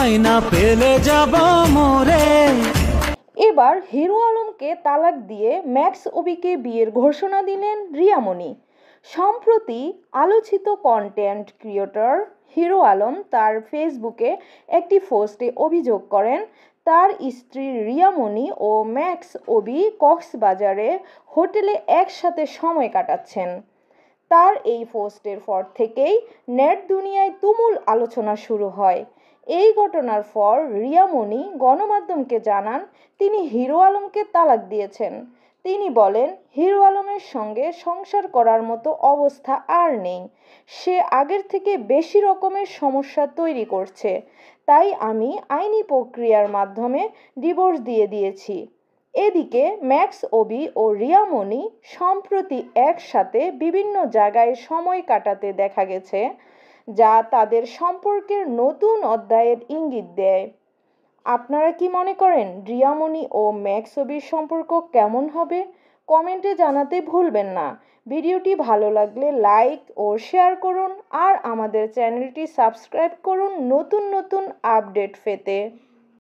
তোমায় না পেলে যাব মরে। এবার হিরো আলমকে তালাক দিয়ে ম্যাক্স অবিকে বিয়ের ঘোষণা দিলেন রিয়ামণি। সম্প্রতি আলোচিত কন্টেন্ট ক্রিয়েটর হিরো আলম তার ফেসবুকে একটি পোস্টে অভিযোগ করেন তার স্ত্রী রিয়ামণি ও ম্যাক্স অবি কক্সবাজারে হোটেলে একসাথে সময় কাটাচ্ছেন। তার এই পোস্টের পর থেকেই নেট দুনিয়ায় তুমুল আলোচনা শুরু হয়। এই ঘটনার পর রিয়ামণি গণমাধ্যমকে জানান তিনি হিরো আলমকে তালাক দিয়েছেন। তিনি বলেন হিরো আলমের সঙ্গে সংসার করার মতো অবস্থা আর নেই। সে আগের থেকে বেশি রকমের সমস্যা তৈরি করছে, তাই আমি আইনি প্রক্রিয়ার মাধ্যমে ডিভোর্স দিয়ে দিয়েছি। এদিকে ম্যাক্স অবি ও রিয়ামণি সম্প্রতি একসাথে বিভিন্ন জায়গায় সময় কাটাতে দেখা গেছে, যা তাদের সম্পর্কের নতুন অধ্যায়ের ইঙ্গিত দেয়। আপনারা কি মনে করেন রিয়ামণি ও ম্যাক্স অবির সম্পর্ক কেমন হবে? কমেন্টে জানাতে ভুলবেন না। ভিডিওটি ভালো লাগলে লাইক ও শেয়ার করুন আর আমাদের চ্যানেলটি সাবস্ক্রাইব করুন নতুন নতুন আপডেট পেতে।